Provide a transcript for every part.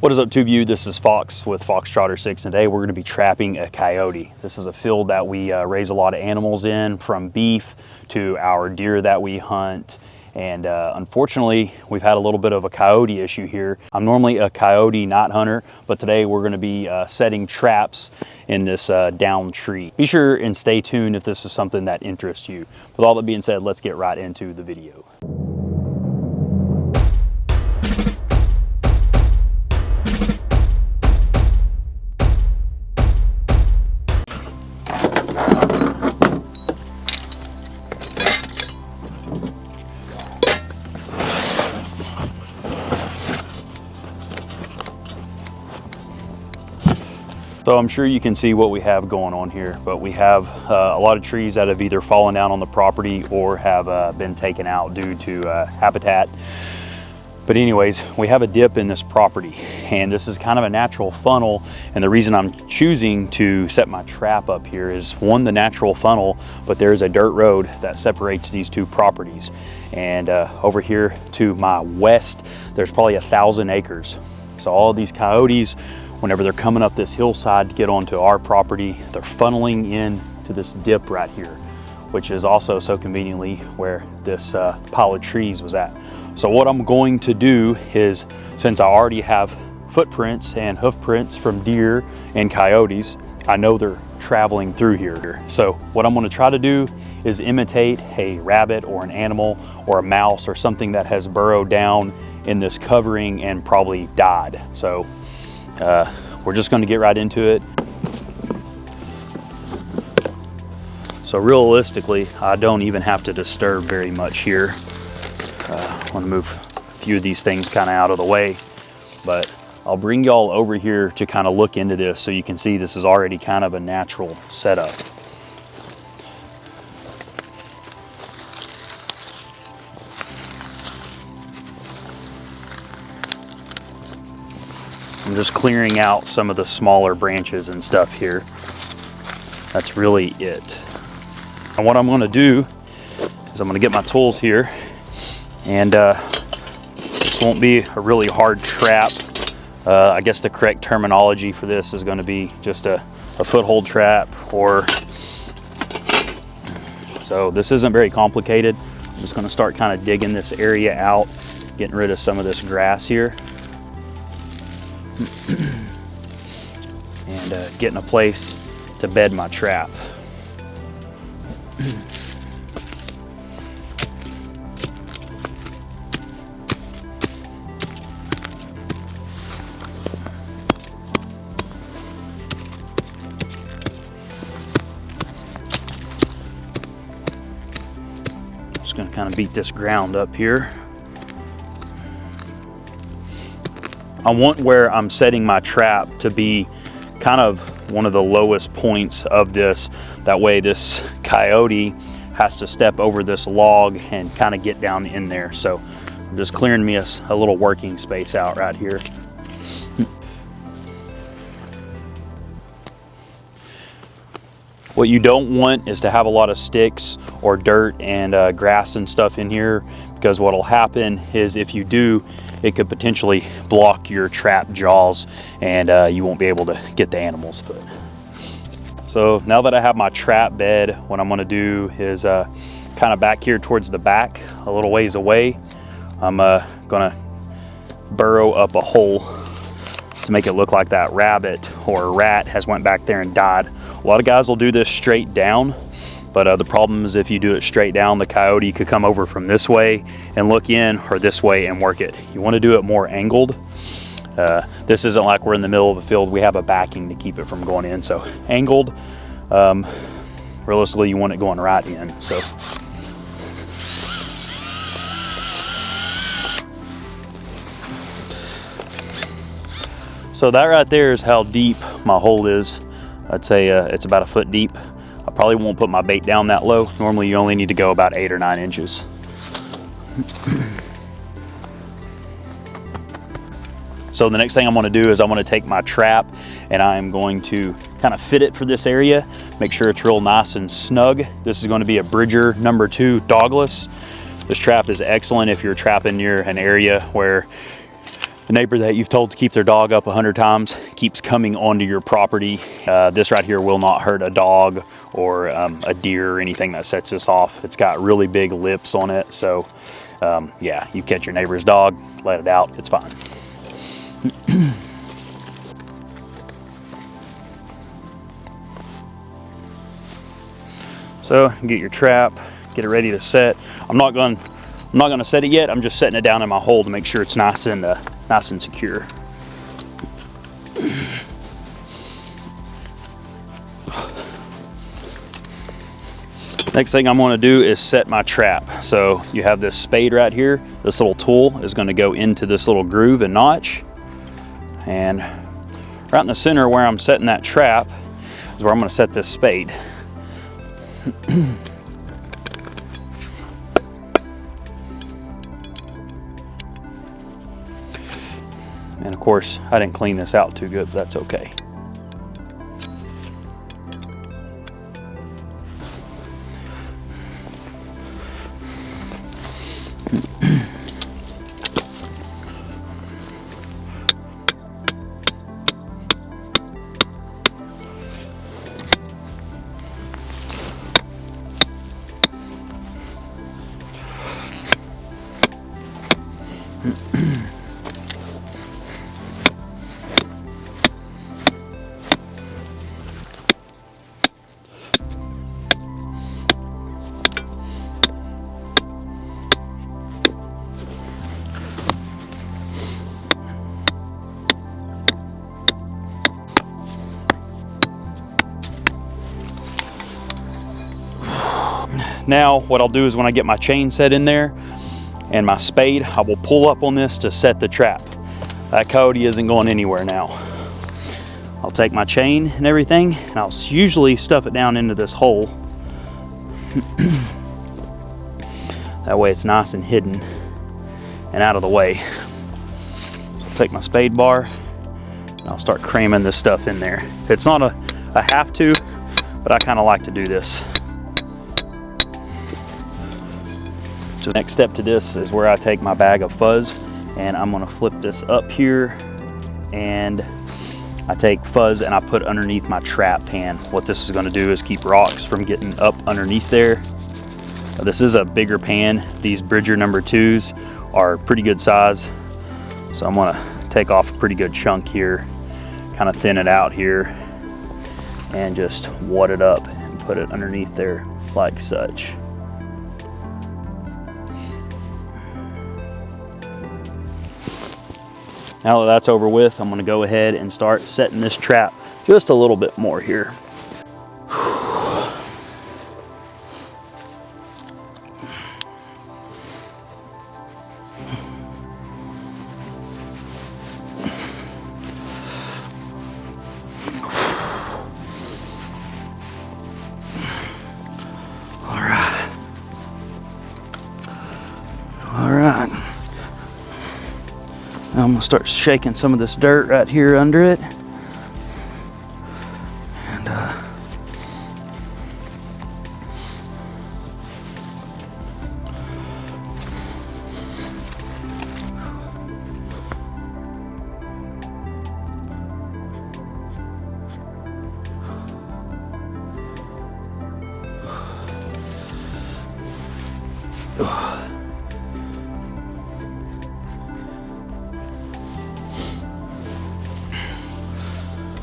What is up, Tube You? This is Fox with Foxtrotter 6, and today we're going to be trapping a coyote. This is a field that we raise a lot of animals in, from beef to our deer that we hunt. And unfortunately, we've had a little bit of a coyote issue here. I'm normally a coyote night hunter, but today we're going to be setting traps in this down tree. Be sure and stay tuned if this is something that interests you. With all that being said, let's get right into the video. So I'm sure you can see what we have going on here, but we have a lot of trees that have either fallen down on the property or have been taken out due to habitat. But anyways, we have a dip in this property, and this is kind of a natural funnel. And the reason I'm choosing to set my trap up here is, one, the natural funnel, but there's a dirt road that separates these two properties. And over here to my west, there's probably 1,000 acres. So all of these coyotes, whenever they're coming up this hillside to get onto our property, they're funneling in to this dip right here, which is also so conveniently where this pile of trees was at. So what I'm going to do is, since I already have footprints and hoof prints from deer and coyotes, I know they're traveling through here. So what I'm going to try to do is imitate a rabbit or an animal or a mouse or something that has burrowed down in this covering and probably died. So we're just going to get right into it. So realistically, I don't even have to disturb very much here. I want to move a few of these things kind of out of the way, but I'll bring y'all over here to kind of look into this so you can see this is already kind of a natural setup. I'm just clearing out some of the smaller branches and stuff here. That's really it. And what I'm going to do is I'm going to get my tools here, and this won't be a really hard trap. I guess the correct terminology for this is going to be just a foothold trap, or so this isn't very complicated. I'm just going to start kind of digging this area out, getting rid of some of this grass here. And getting a place to bed my trap. Just going to kind of beat this ground up here. I want where I'm setting my trap to be kind of one of the lowest points of this. That way this coyote has to step over this log and kind of get down in there. So I'm just clearing me a little working space out right here. What you don't want is to have a lot of sticks or dirt and grass and stuff in here, because what will happen is, if you do, it could potentially block your trap jaws, and you won't be able to get the animal's foot. So now that I have my trap bed, what I'm going to do is kind of back here towards the back, a little ways away, I'm going to burrow up a hole to make it look like that rabbit or rat has went back there and died. A lot of guys will do this straight down, but the problem is, if you do it straight down, the coyote could come over from this way and look in, or this way and work it. You want to do it more angled. This isn't like we're in the middle of a field. We have a backing to keep it from going in. So angled, realistically, you want it going right in. So that right there is how deep my hole is. I'd say it's about 1 foot deep. I probably won't put my bait down that low. Normally you only need to go about 8 or 9 inches. So the next thing I'm going to do is I'm going to take my trap and I'm going to kind of fit it for this area, make sure it's real nice and snug. This is going to be a Bridger number 2 dogless. This trap is excellent if you're trapping near an area where The neighbor that you've told to keep their dog up 100 times keeps coming onto your property. This right here will not hurt a dog or a deer or anything that sets this off. It's got really big lips on it, so yeah, you catch your neighbor's dog, let it out, it's fine. So get your trap, get it ready to set. I'm not going to set it yet. I'm just setting it down in my hole to make sure it's nice and secure. Next thing I'm going to do is set my trap. So you have this spade right here. This little tool is going to go into this little groove and notch. And right in the center where I'm setting that trap is where I'm going to set this spade. And of course, I didn't clean this out too good, but that's okay. Now what I'll do is when I get my chain set in there and my spade, I will pull up on this to set the trap. That coyote isn't going anywhere now. I'll take my chain and everything, and I'll usually stuff it down into this hole. That way it's nice and hidden and out of the way. So I'll take my spade bar and I'll start cramming this stuff in there. It's not a have to, but I kind of like to do this. So the next step to this is where I take my bag of fuzz and I'm gonna flip this up here, and I take fuzz and I put underneath my trap pan. What this is gonna do is keep rocks from getting up underneath there. This is a bigger pan. These Bridger number 2s are pretty good size. So I'm gonna take off a pretty good chunk here, kind of thin it out here, and just wad it up and put it underneath there like such. Now that that's over with, I'm gonna go ahead and start setting this trap just a little bit more here. All right. Now I'm gonna start shaking some of this dirt right here under it. And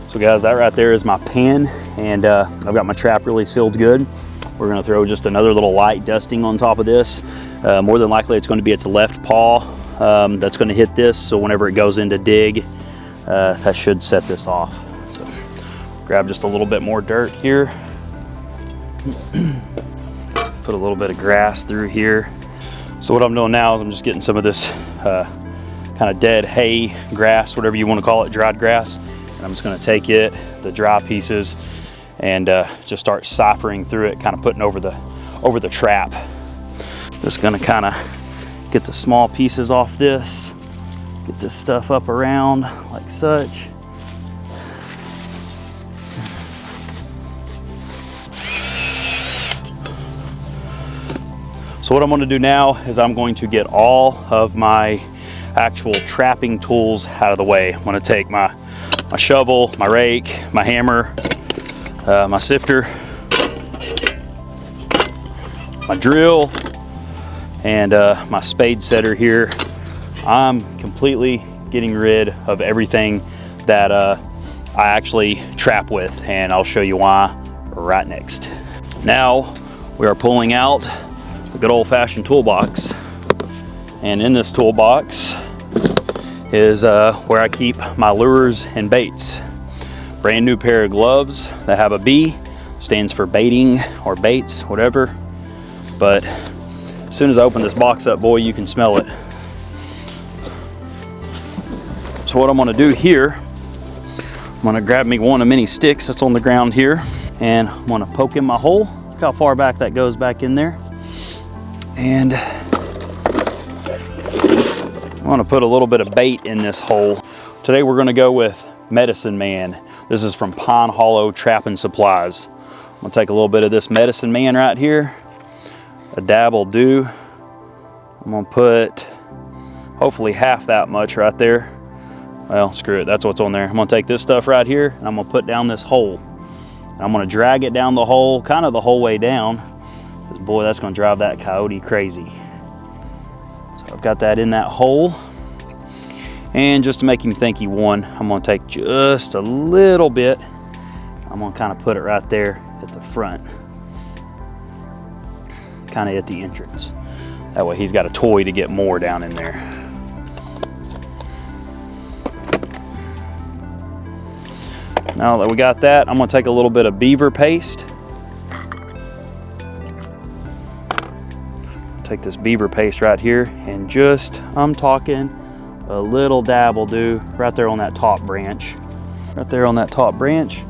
so guys, that right there is my pan, and I've got my trap really sealed good. We're gonna throw just another little light dusting on top of this. More than likely it's gonna be its left paw that's gonna hit this, so whenever it goes in to dig, that should set this off. So grab just a little bit more dirt here. Put a little bit of grass through here. So what I'm doing now is I'm just getting some of this kind of dead hay, grass, whatever you wanna call it, dried grass. I'm just going to take it, the dry pieces, and just start ciphering through it, kind of putting over the trap. Just going to kind of get the small pieces off this, get this stuff up around like such. So what I'm going to do now is I'm going to get all of my actual trapping tools out of the way. I'm gonna take my shovel, my rake, my hammer, my sifter, my drill, and my spade setter here. I'm completely getting rid of everything that I actually trap with, and I'll show you why right next. Now we are pulling out the good old-fashioned toolbox, and in this toolbox is where I keep my lures and baits. Brand new pair of gloves that have a B, stands for baiting or baits, whatever. But as soon as I open this box up, boy, you can smell it. So what I'm gonna do here, I'm gonna grab me one of many sticks that's on the ground here, and I'm gonna poke in my hole. Look how far back that goes back in there. And I'm gonna put a little bit of bait in this hole. Today we're gonna go with Medicine Man. This is from Pine Hollow Trapping Supplies. I'm gonna take a little bit of this Medicine Man right here. A dab will do. I'm gonna put hopefully half that much right there. Well, screw it, that's what's on there. I'm gonna take this stuff right here and I'm gonna put down this hole. And I'm gonna drag it down the hole, kind of the whole way down. Because boy, that's gonna drive that coyote crazy. So I've got that in that hole. And just to make him think he won, I'm gonna take just a little bit. I'm gonna kind of put it right there at the front. Kind of at the entrance. That way he's got a toy to get more down in there. Now that we got that, I'm gonna take a little bit of beaver paste. Take this beaver paste right here and just, I'm talking a little dab will do right there on that top branch. Right there on that top branch.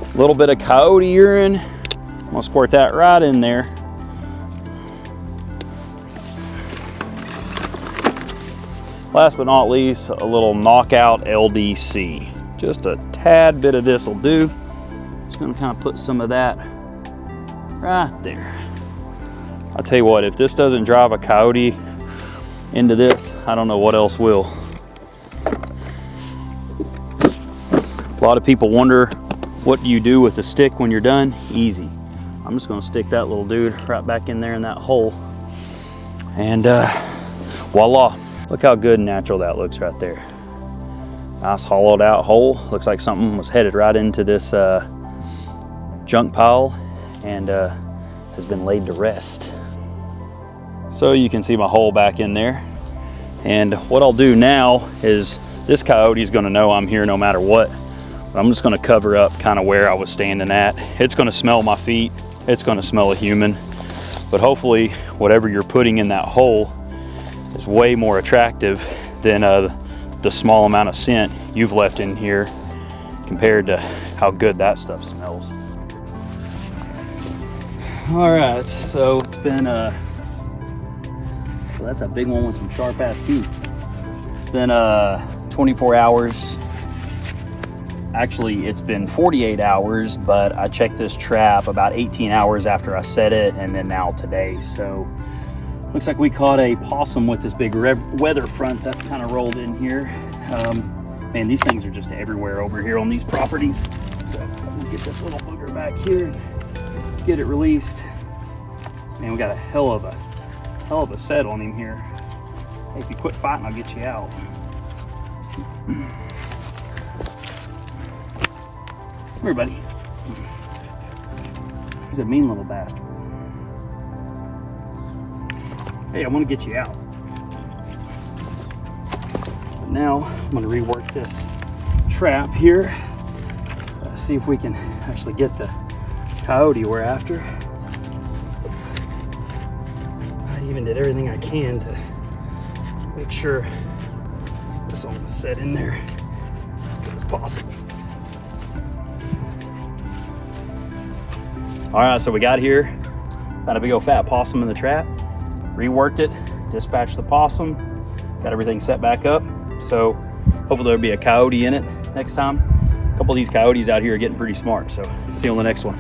A little bit of coyote urine. I'm gonna squirt that right in there. Last but not least, a little knockout LDC. Just a tad bit of this will do. Just gonna kind of put some of that right there. I'll tell you what, if this doesn't drive a coyote into this, I don't know what else will. A lot of people wonder, what do you do with the stick when you're done? Easy. I'm just gonna stick that little dude right back in there in that hole. And voila. Look how good and natural that looks right there. Nice hollowed out hole. Looks like something was headed right into this junk pile and has been laid to rest. So you can see my hole back in there. And what I'll do now is, this coyote is gonna know I'm here no matter what. I'm just gonna cover up kind of where I was standing at. It's gonna smell my feet. It's gonna smell a human. But hopefully whatever you're putting in that hole is way more attractive than the small amount of scent you've left in here compared to how good that stuff smells. All right, so it's been well, that's a big one with some sharp ass teeth. It's been 24 hours. Actually, it's been 48 hours, but I checked this trap about 18 hours after I set it, and then now today. So looks like we caught a possum with this big weather front that's kind of rolled in here. Man, these things are just everywhere over here on these properties. So we'll get this little booger back here and get it released. Man, we got a hell of a set on him here. Hey, if you quit fighting, I'll get you out. Come here, buddy. He's a mean little bastard. Hey, I want to get you out. But now I'm going to rework this trap here. See if we can actually get the coyote we're after. I even did everything I can to make sure this one was set in there as good as possible. All right, so we got here, found a big old fat possum in the trap, reworked it, dispatched the possum, got everything set back up. So hopefully there'll be a coyote in it next time. A couple of these coyotes out here are getting pretty smart, so see you on the next one.